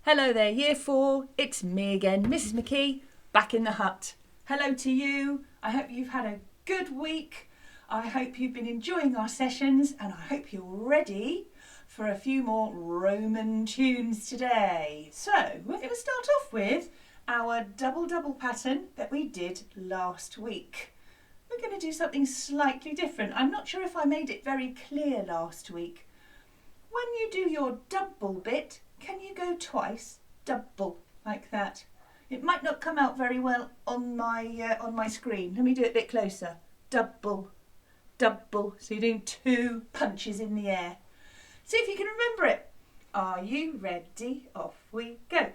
Hello there, Year 4. It's me again, Mrs McKee, back in the hut. Hello to you. I hope you've had a good week. I hope you've been enjoying our sessions and I hope you're ready for a few more Roman tunes today. So, we're going to start off with our double pattern that we did last week. We're going to do something slightly different. I'm not sure if I made it very clear last week. When you do your double bit, can you go twice? Double, like that. It might not come out very well on my screen. Let me do it a bit closer. Double, double. So you're doing 2 punches in the air. See if you can remember it. Are you ready? Off we go.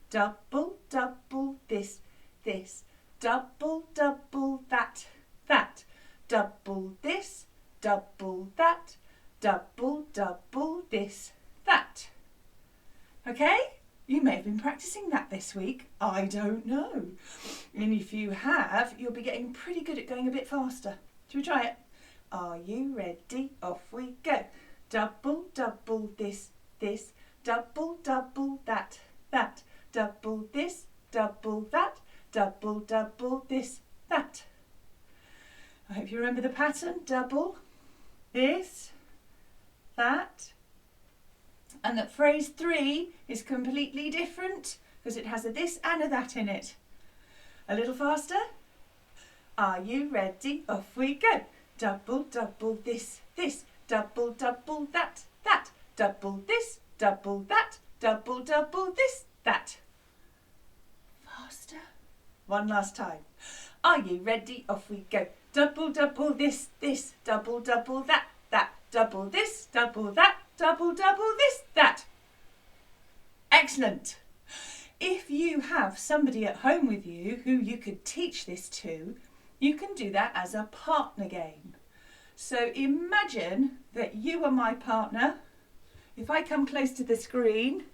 Double, double, this, this. Double, double, that, that. Double this, double that. Double, double, this, that. Okay? You may have been practicing that this week. I don't know. And if you have, you'll be getting pretty good at going a bit faster. Shall we try it? Are you ready? Off we go. Double, double, this, this. Double, double, that, that. Double this, double that. Double, double, this, that. I hope you remember the pattern. Double, this, that. And that phrase 3 is completely different because it has a this and a that in it. A little faster. Are you ready? Off we go. Double, double, this, this. Double, double, that, that. Double this, double that. Double, double, this, that. Faster. One last time. Are you ready? Off we go. Double, double, this, this. Double, double, that, that. Double this, double that. Double, double, this, that. Excellent. If you have somebody at home with you who you could teach this to, you can do that as a partner game. So imagine that you are my partner. If I come close to the screen,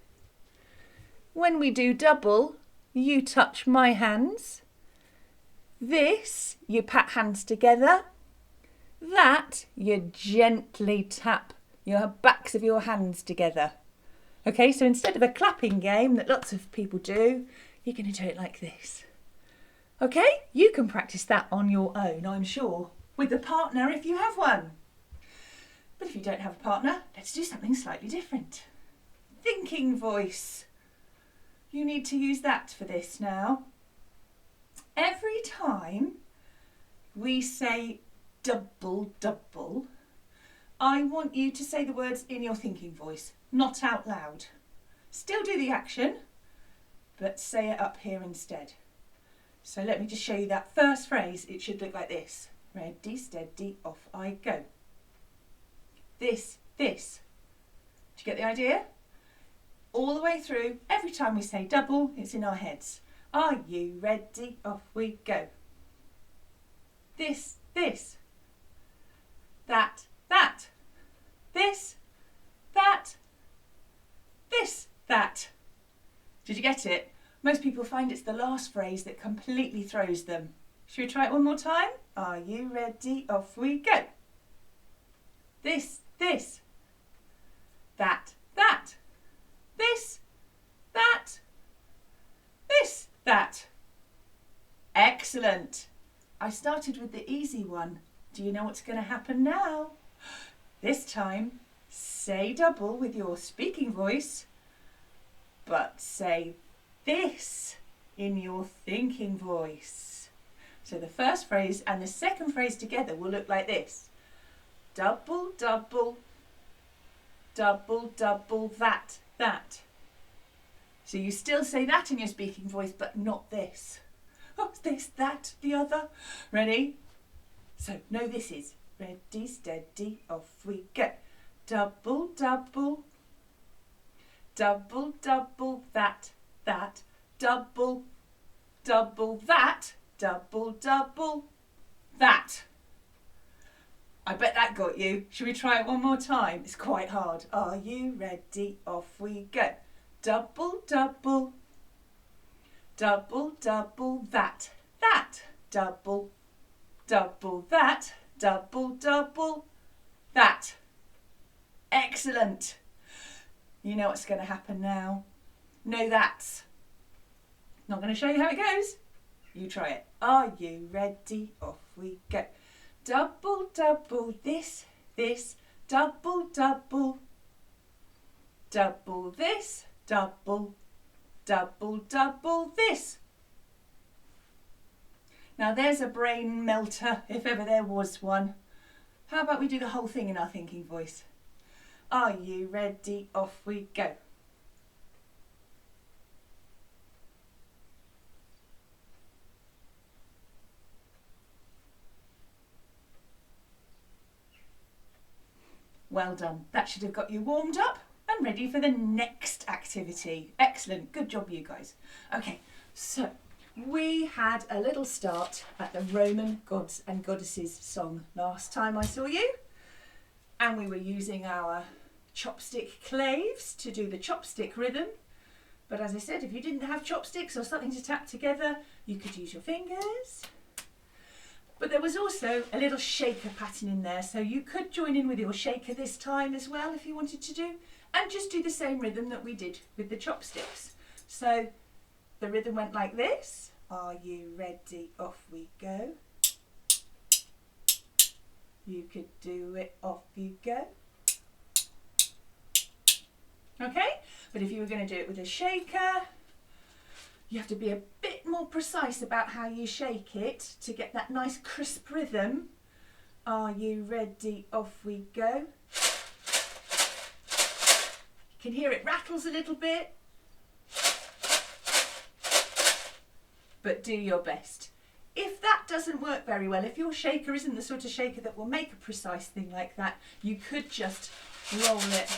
when we do double, you touch my hands. This, you pat hands together. That, you gently tap your backs of your hands together. Okay, so instead of a clapping game that lots of people do, you're going to do it like this. Okay, you can practice that on your own, I'm sure, with a partner if you have one. But if you don't have a partner, let's do something slightly different. Thinking voice. You need to use that for this now. Every time we say double, double, I want you to say the words in your thinking voice, not out loud. Still do the action, but say it up here instead. So let me just show you that first phrase. It should look like this. Ready, steady, off I go. This, this. Do you get the idea? All the way through, every time we say double, it's in our heads. Are you ready? Off we go. This, this. That, that. This, that, this, that. Did you get it? Most people find it's the last phrase that completely throws them. Should we try it one more time? Are you ready? Off we go. This, this. That, that. This, that. This, that. Excellent. I started with the easy one. Do you know what's going to happen now? This time, say double with your speaking voice, but say this in your thinking voice. So the first phrase and the second phrase together will look like this. Double, double, double, double, that, that. So you still say that in your speaking voice, but not this. Oh, this, that, the other. Ready? So, no thises. Ready, steady, off we go. Double, double, double, double, that, that. Double, double, that, double, double, that. I bet that got you. Should we try it one more time? It's quite hard. Are you ready? Off we go. Double, double, double, double, that, that. Double, double, that, double, double, that. Excellent. You know what's going to happen now. No that's. Not going to show you how it goes. You try it. Are you ready? Off we go. Double, double, this, this, double, double. Double this, double, double, double this. Now there's a brain melter, if ever there was one. How about we do the whole thing in our thinking voice? Are you ready? Off we go. Well done. That should have got you warmed up and ready for the next activity. Excellent. Good job, you guys. Okay, so we had a little start at the Roman Gods and Goddesses song last time I saw you. And we were using our chopstick claves to do the chopstick rhythm. But as I said, if you didn't have chopsticks or something to tap together, you could use your fingers. But there was also a little shaker pattern in there, so you could join in with your shaker this time as well if you wanted to do, and just do the same rhythm that we did with the chopsticks. So the rhythm went like this. Are you ready? Off we go. You could do it. Off you go. Okay, but if you were going to do it with a shaker, you have to be a bit more precise about how you shake it to get that nice crisp rhythm. Are you ready? Off we go. You can hear it rattles a little bit, but do your best. If that doesn't work very well, if your shaker isn't the sort of shaker that will make a precise thing like that, you could just roll it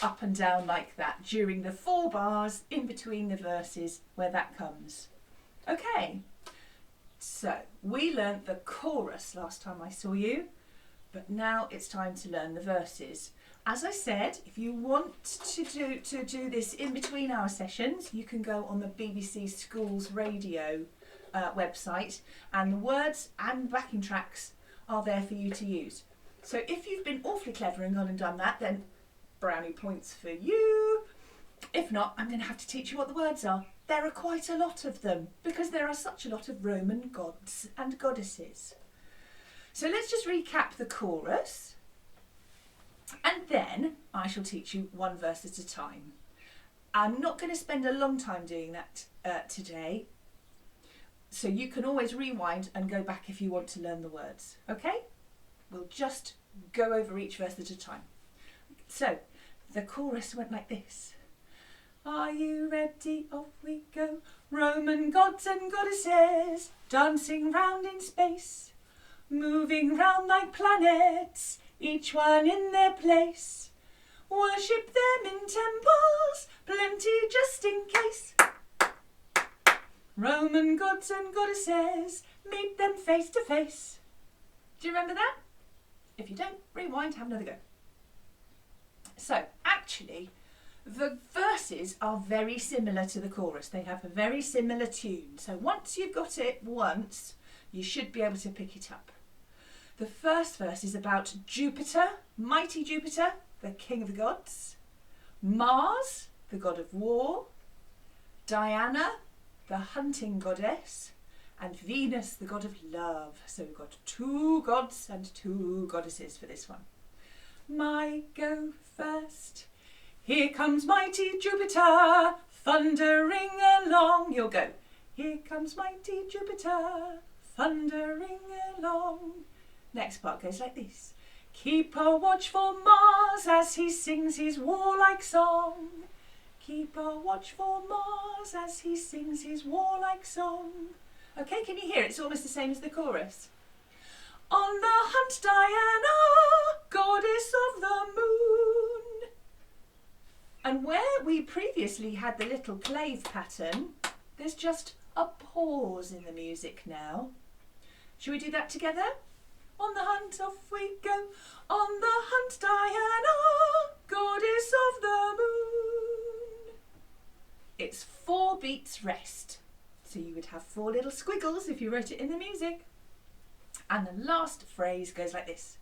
up and down like that during the 4 bars in between the verses where that comes. Okay, so we learnt the chorus last time I saw you, but now it's time to learn the verses. As I said, if you want to do this in between our sessions, you can go on the BBC Schools Radio website, and the words and backing tracks are there for you to use. So if you've been awfully clever and gone and done that, then brownie points for you. If not, I'm going to have to teach you what the words are. There are quite a lot of them because there are such a lot of Roman gods and goddesses. So let's just recap the chorus, and then I shall teach you one verse at a time. I'm not going to spend a long time doing that today, so you can always rewind and go back if you want to learn the words. Okay? We'll just go over each verse at a time. So, the chorus went like this. Are you ready? Off we go. Roman gods and goddesses, dancing round in space, moving round like planets, each one in their place. Worship them in temples, plenty just in case. Roman gods and goddesses, meet them face to face. Do you remember that? If you don't, rewind, have another go. So, actually, the verses are very similar to the chorus. They have a very similar tune. So once you've got it once, you should be able to pick it up. The first verse is about Jupiter, mighty Jupiter, the king of the gods, Mars, the god of war, Diana, the hunting goddess, and Venus, the god of love. So we've got 2 gods and 2 goddesses for this one. My go first. Here comes mighty Jupiter, thundering along. You'll go. Here comes mighty Jupiter, thundering along. Next part goes like this. Keep a watch for Mars as he sings his warlike song. Keep a watch for Mars as he sings his warlike song. Okay, can you hear it? It's almost the same as the chorus. On the hunt, Diana, goddess of the moon. And where we previously had the little clave pattern, there's just a pause in the music now. Shall we do that together? On the hunt, off we go. On the hunt, Diana, goddess of the moon. It's 4 beats rest. So you would have 4 little squiggles if you wrote it in the music. And the last phrase goes like this.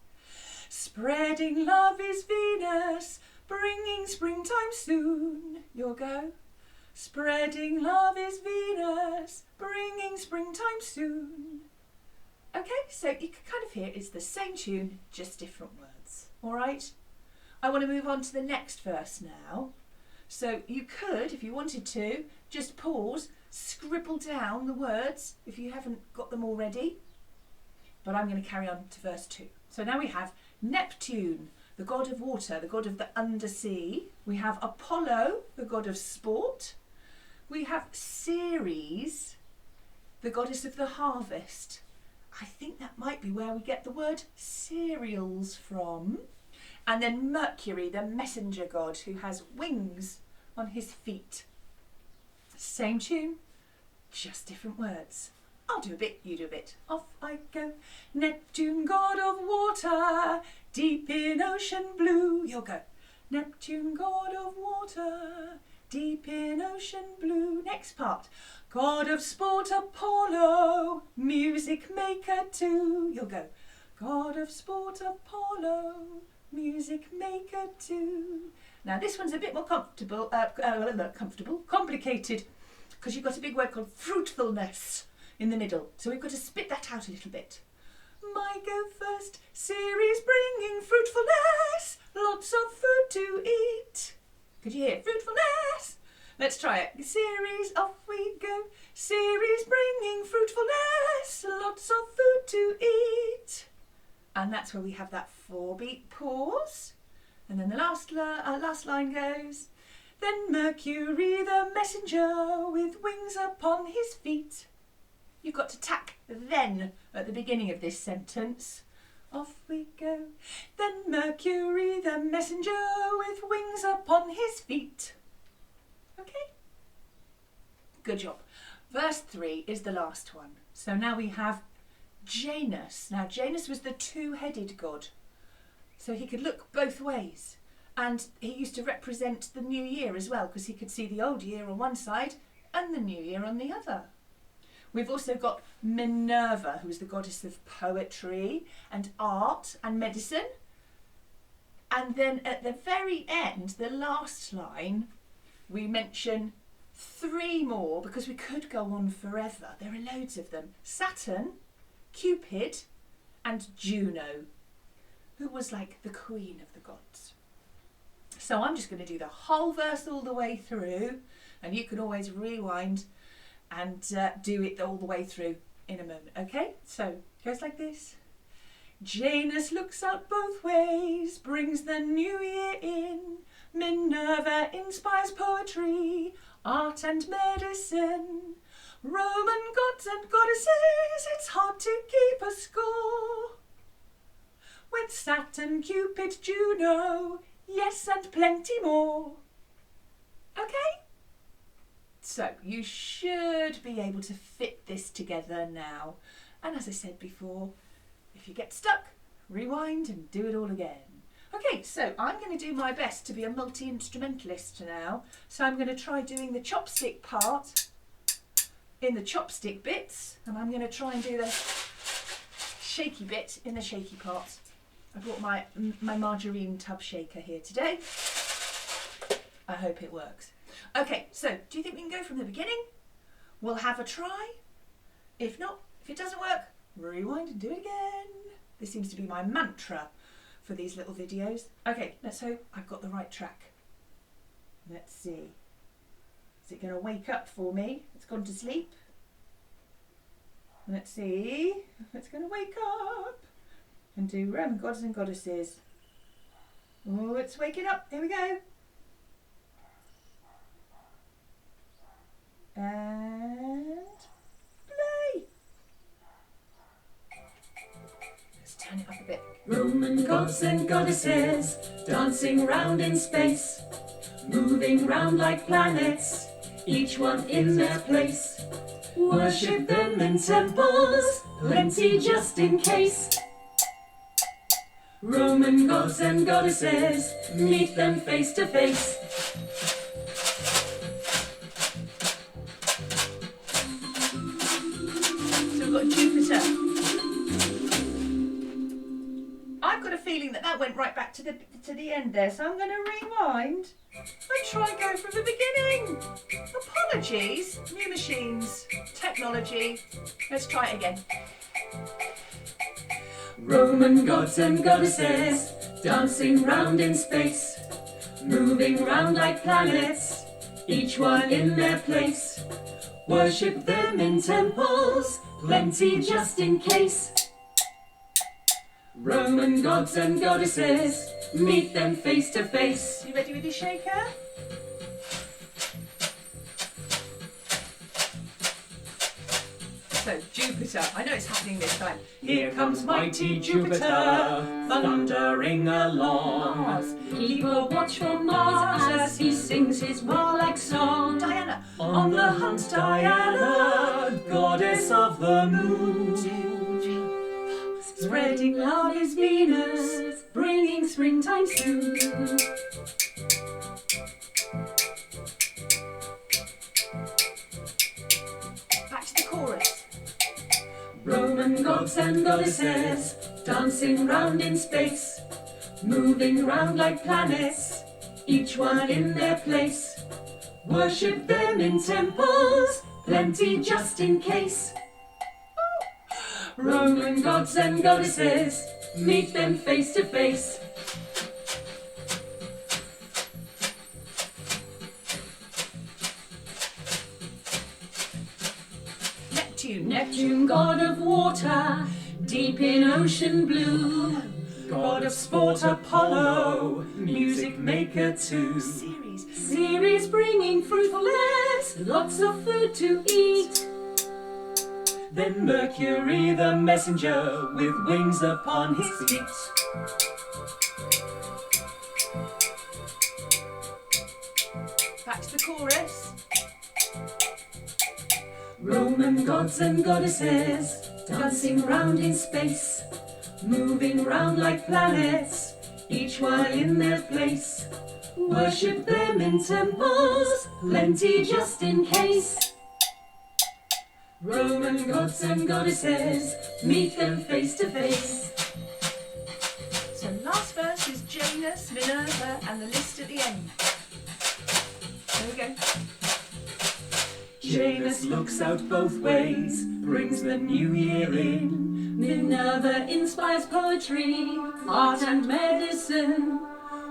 Spreading love is Venus, bringing springtime soon. You'll go. Spreading love is Venus, bringing springtime soon. Okay, so you can kind of hear it's the same tune, just different words. All right? I want to move on to the next verse now. So you could, if you wanted to, just pause, scribble down the words if you haven't got them already. But I'm going to carry on to verse 2. So now we have Neptune, the god of water, the god of the undersea. We have Apollo, the god of sport. We have Ceres, the goddess of the harvest. I think that might be where we get the word cereals from. And then Mercury, the messenger god, who has wings on his feet. Same tune, just different words. I'll do a bit, you do a bit. Off I go. Neptune, god of water, deep in ocean blue. You'll go. Neptune, god of water, deep in ocean blue. Next part. God of sport, Apollo, music maker too. You'll go. God of sport, Apollo, music maker too. Now this one's a bit more complicated, because you've got a big word called fruitfulness in the middle. So we've got to spit that out a little bit. My go first, Ceres bringing fruitfulness, lots of food to eat. Could you hear fruitfulness? Let's try it. Ceres, off we go. Ceres bringing fruitfulness, lots of food to eat. And that's where we have that 4-beat pause. And then the last line goes, then Mercury the messenger with wings upon his feet. You've got to tack then at the beginning of this sentence. Off we go. Then Mercury the messenger with wings upon his feet. Okay? Good job. Verse 3 is the last one. So now we have Janus. Now Janus was the two-headed god. So he could look both ways. And he used to represent the new year as well, because he could see the old year on one side and the new year on the other. We've also got Minerva, who is the goddess of poetry and art and medicine. And then at the very end, the last line, we mention 3 more, because we could go on forever. There are loads of them. Saturn, Cupid and Juno, who was like the queen of the gods. So I'm just going to do the whole verse all the way through, and you can always rewind and do it all the way through in a moment. Okay, so it goes like this. Janus looks out both ways, brings the new year in. Minerva inspires poetry, art and medicine. Roman gods and goddesses, it's hard to keep a score. With Saturn, Cupid, Juno, yes, and plenty more. Okay? So you should be able to fit this together now. And as I said before, if you get stuck, rewind and do it all again. Okay, so I'm going to do my best to be a multi-instrumentalist now. So I'm going to try doing the chopstick part in the chopstick bits, and I'm going to try and do the shaky bit in the shaky part. I brought my margarine tub shaker here today. I hope it works. Okay, so do you think we can go from the beginning? We'll have a try. If not, if it doesn't work, rewind and do it again. This seems to be my mantra for these little videos. Okay, let's hope I've got the right track. Let's see. Is it going to wake up for me? It's gone to sleep. Let's see if it's going to wake up and do Roman gods and goddesses. Oh, it's waking up. Here we go. And play. Let's turn it up a bit. Roman gods and goddesses dancing round in space, moving round like planets, each one in their place. Worship them in temples, plenty just in case. Roman gods and goddesses, meet them face to face. So we've got Jupiter. I've got a feeling feeling that that went right back to the end there, so I'm going to rewind and try and go from the beginning. Apologies, new machines, technology. Let's try it again. Roman gods and goddesses dancing round in space, moving round like planets, each one in their place. Worship them in temples, plenty just in case. Roman gods and goddesses, meet them face to face. You ready with your shaker? So, Jupiter, I know it's happening this time. Here comes mighty Jupiter, thundering along. Keep a watch for Mars as he sings his warlike song. Diana, On the hunt, Diana, goddess of the moon. Spreading love is Venus, bringing springtime soon. back to the chorus. Roman gods and goddesses, dancing round in space, moving round like planets, each one in their place. Worship them in temples, plenty just in case. Roman gods and goddesses, meet them face to face. Neptune, god of water, deep in ocean blue. God of sport, Apollo, music maker too. Ceres bringing fruitfulness, lots of food to eat. Then Mercury the messenger, with wings upon his feet. Back to the chorus. Roman gods and goddesses, dancing round in space, moving round like planets, each one in their place. Worship them in temples, plenty just in case. Roman gods and goddesses, meet them face to face. So last verse is Janus, Minerva, and the list at the end. There we go. Janus looks out both ways, brings the new year in. Minerva inspires poetry, art and medicine.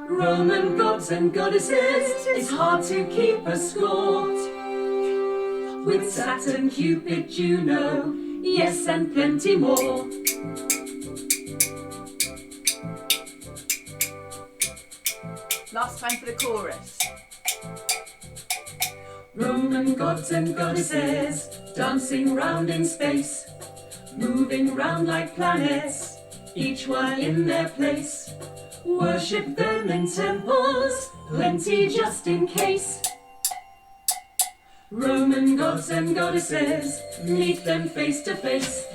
Roman gods and goddesses, it's hard to keep a score. With Saturn, Cupid, Juno, yes, and plenty more. Last time for the chorus. Roman gods and goddesses, dancing round in space, moving round like planets, each one in their place. Worship them in temples, plenty just in case. Roman gods and goddesses, meet them face to face.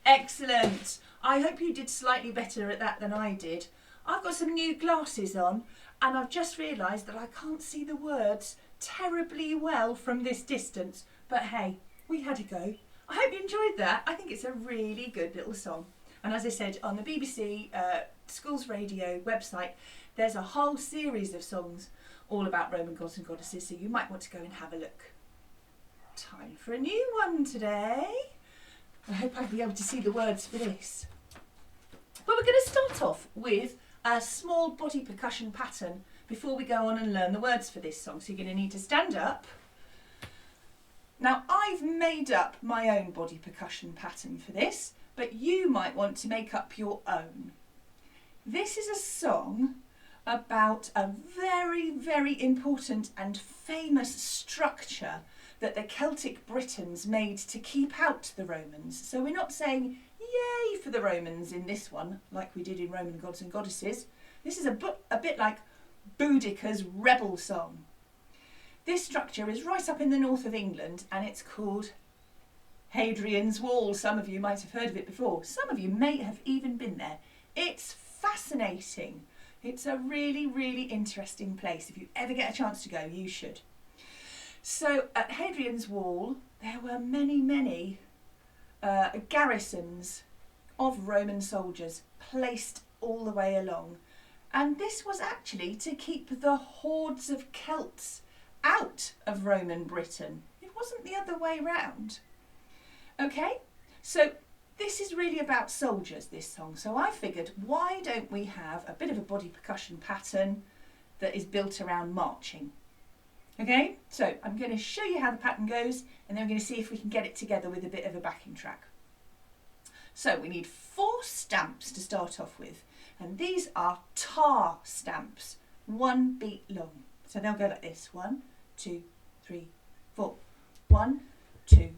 Excellent. I hope you did slightly better at that than I did. I've got some new glasses on and I've just realised that I can't see the words terribly well from this distance. But hey, we had a go. I hope you enjoyed that. I think it's a really good little song. And as I said, on the BBC Schools Radio website, there's a whole series of songs all about Roman gods and goddesses, so you might want to go and have a look. Time for a new one today. I hope I'll be able to see the words for this. But we're going to start off with a small body percussion pattern before we go on and learn the words for this song. So you're going to need to stand up. Now, I've made up my own body percussion pattern for this, but you might want to make up your own. This is a song about a very, very important and famous structure that the Celtic Britons made to keep out the Romans. So we're not saying yay for the Romans in this one, like we did in Roman Gods and Goddesses. This is a bit like Boudicca's rebel song. This structure is right up in the north of England and it's called Hadrian's Wall. Some of you might have heard of it before. Some of you may have even been there. It's fascinating. It's a really, really interesting place. If you ever get a chance to go, you should. So at Hadrian's Wall, there were many, many garrisons of Roman soldiers placed all the way along. And this was actually to keep the hordes of Celts out of Roman Britain. It wasn't the other way round. Okay, so this is really about soldiers, this song. So I figured, why don't we have a bit of a body percussion pattern that is built around marching? Okay, so I'm going to show you how the pattern goes, and then we're going to see if we can get it together with a bit of a backing track. So we need 4 stamps to start off with, and these are tar stamps, 1 beat long. So they'll go like this: 1, 2, 3, 4. 1, 2,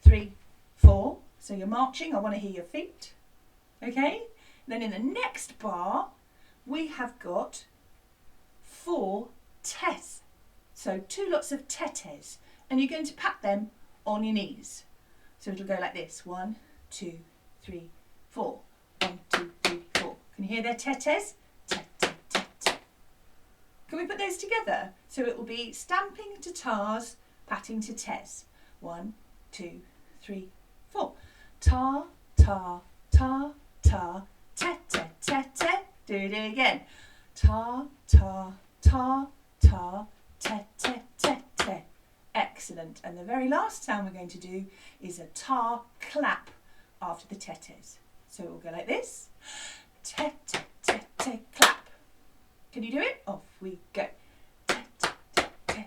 3, 4. So you're marching, I want to hear your feet. Okay? Then in the next bar, we have got 4 tes. So 2 lots of tetes. And you're going to pat them on your knees. So it'll go like this: 1, 2, 3, 4. 1, 2, 3, 4. Can you hear their tetes? Tet, tet, tet, tet. Can we put those together? So it will be stamping to tars, patting to tes. 1, 2, 3, 4. Ta, ta, ta, ta, te, te, te, te. Do it again. Ta, ta, ta, ta, te, te, te, te. Excellent. And the very last sound we're going to do is a ta clap after the tetes. So it will go like this. Te, te, te, te, clap. Can you do it? Off we go. Te, te, te, te.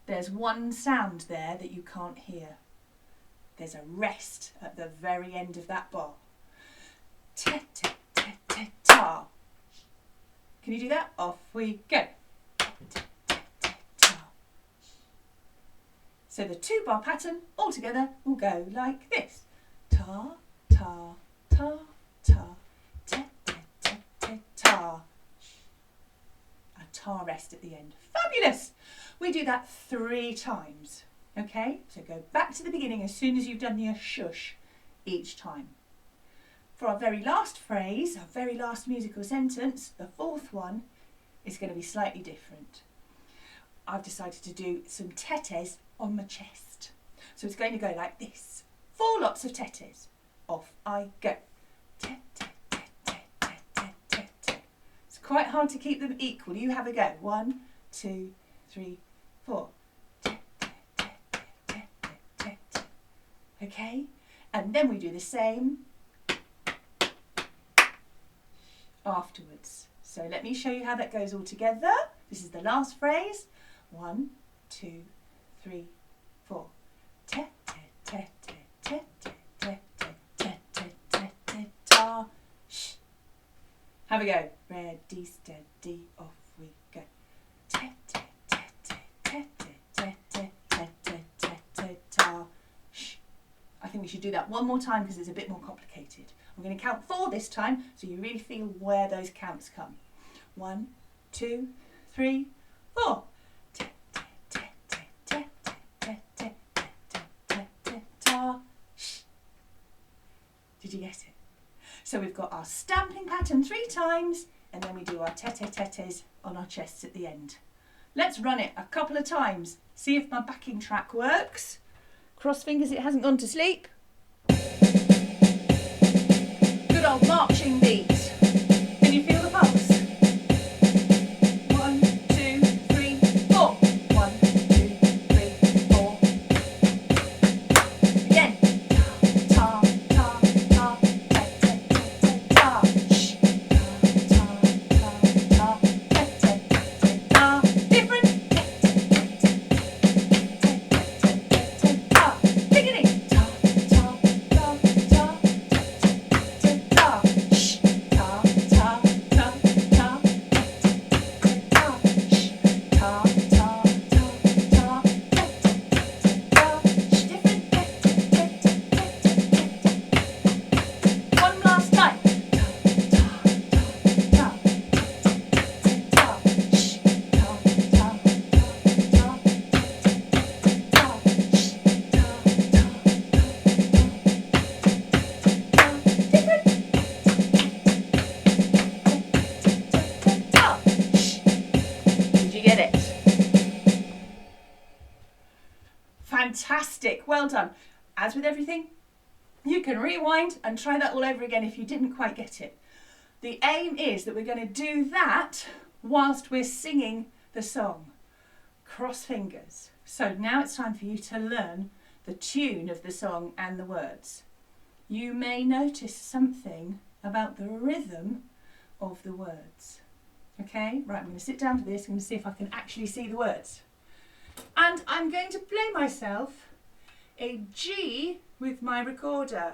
There's one sound there that you can't hear. There's a rest at the very end of that bar. Te, te, te, te, ta. Can you do that? Off we go. Te, te, te, te, ta. So the 2-bar pattern all together will go like this. Ta, ta, ta, ta, te, te, te, te, ta. A ta rest at the end. Fabulous! We do that 3 times. Okay, so go back to the beginning as soon as you've done the shush each time. For our very last phrase, our very last musical sentence, the 4th one, is going to be slightly different. I've decided to do some tetes on my chest. So it's going to go like this. 4 lots of tetes. Off I go. Te, te, te, te, te, te, te, te. It's quite hard to keep them equal. You have a go. 1, 2, 3, 4. Okay, and then we do the same afterwards. So let me show you how that goes all together. This is the last phrase. 1, 2, 3, 4. Te, te, te, te, te, te, te, te, te, te, te, te, ta, sh. Have a go. Ready, steady, off we go. Te, te, te, te, te, te, te, te, te, te, te, te, ta, sh. I think we should do that one more time because it's a bit more complicated. I'm going to count 4 this time so you really feel where those counts come. 1, 2, 3, 4. Te, te, te, te, te, te, te, te, te, te, te, ta, sh. Did you get it? So we've got our stamping pattern 3 times, and then we do our tetes on our chests at the end. Let's run it a couple of times. See if my backing track works. Cross fingers it hasn't gone to sleep. Good old marching beat. Can you feel the pulse? 1, 2, 3, 4. 1, 2, 3, 4. Again. Ta, ta, ta, ta, ta, ta, ta, sh. Ta, ta, ta, ta, ta, ta, ta. Different. Beginning. Ta, ta, ta, ta, ta, ta, ta, ta, sh. Fantastic, well done. As with everything, you can rewind and try that all over again if you didn't quite get it. The aim is that we're going to do that whilst we're singing the song. Cross fingers. So now it's time for you to learn the tune of the song and the words. You may notice something about the rhythm of the words. Okay, right, I'm going to sit down for this. I'm going to see if I can actually see the words. And I'm going to play myself a G with my recorder.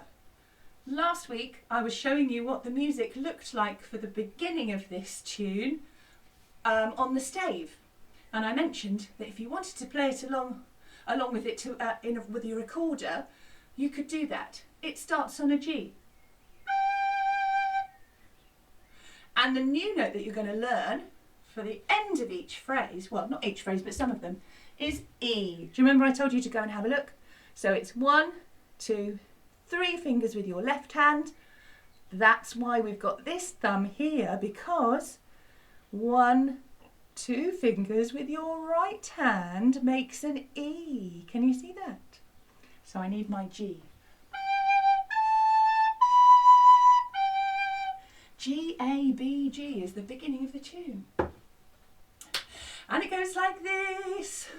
Last week I was showing you what the music looked like for the beginning of this tune on the stave. And I mentioned that if you wanted to play it along with it with your recorder, you could do that. It starts on a G. And the new note that you're going to learn for the end of each phrase, well, not each phrase, but some of them, is E. Do you remember I told you to go and have a look? So it's 1, 2, 3 fingers with your left hand. That's why we've got this thumb here, because 1, 2 fingers with your right hand makes an E. Can you see that? So I need my G. G, A, B, G is the beginning of the tune. And it goes like this.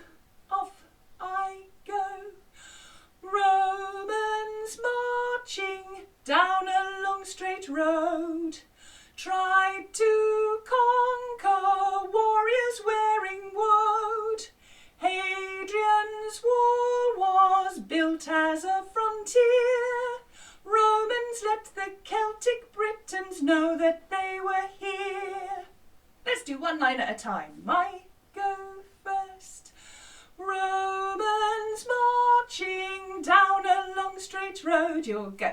Off I go. Romans marching down a long straight road. Tried to conquer, warriors wearing woad. Hadrian's wall was built as a frontier. Romans let the Celtic Britons know that they were here. Let's do one line at a time. I go first. Romans marching down a long straight road. You'll go.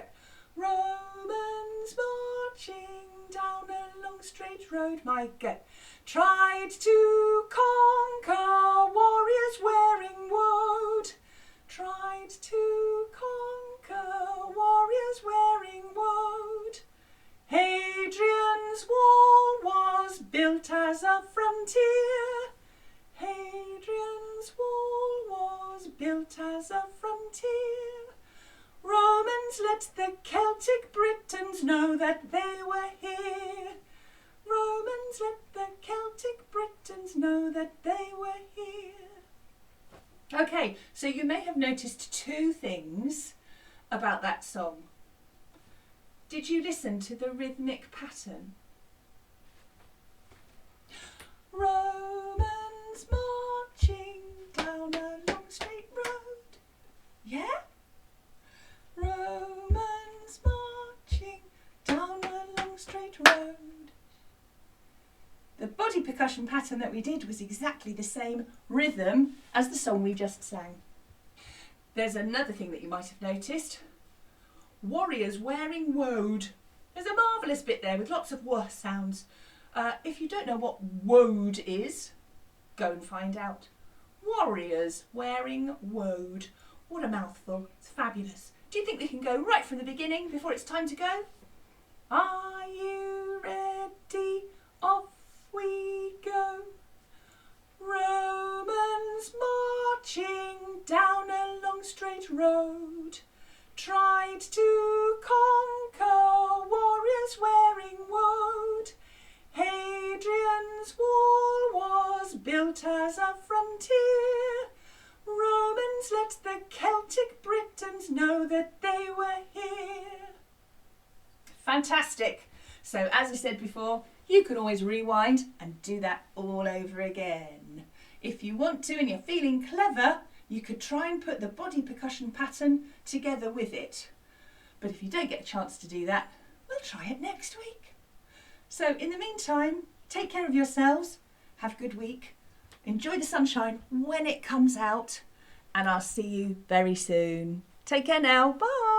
Romans marching down a long straight road. My go. Tried to conquer, warriors wearing woad. Tried to conquer, warriors wearing woad. Hadrian's wall was built as a frontier. Hadrian's wall was built as a frontier. Romans let the Celtic Britons know that they were here. Romans let the Celtic Britons know that they were here. Okay, so you may have noticed 2 things about that song. Did you listen to the rhythmic pattern? Romans marching down a long straight road. Yeah? Romans marching down a long straight road. The body percussion pattern that we did was exactly the same rhythm as the song we just sang. There's another thing that you might have noticed. Warriors wearing woad. There's a marvellous bit there with lots of w sounds. If you don't know what woad is, go and find out. Warriors wearing woad. What a mouthful. It's fabulous. Do you think we can go right from the beginning before it's time to go? Are you ready? Off we go. Romans marching down a long straight road. Tried to conquer, warriors wearing woad. Hadrian's wall was built as a frontier. Romans let the Celtic Britons know that they were here. Fantastic. So as I said before, you can always rewind and do that all over again. If you want to and you're feeling clever, you could try and put the body percussion pattern together with it. But if you don't get a chance to do that, we'll try it next week. So in the meantime, take care of yourselves, have a good week, enjoy the sunshine when it comes out, and I'll see you very soon. Take care now, bye!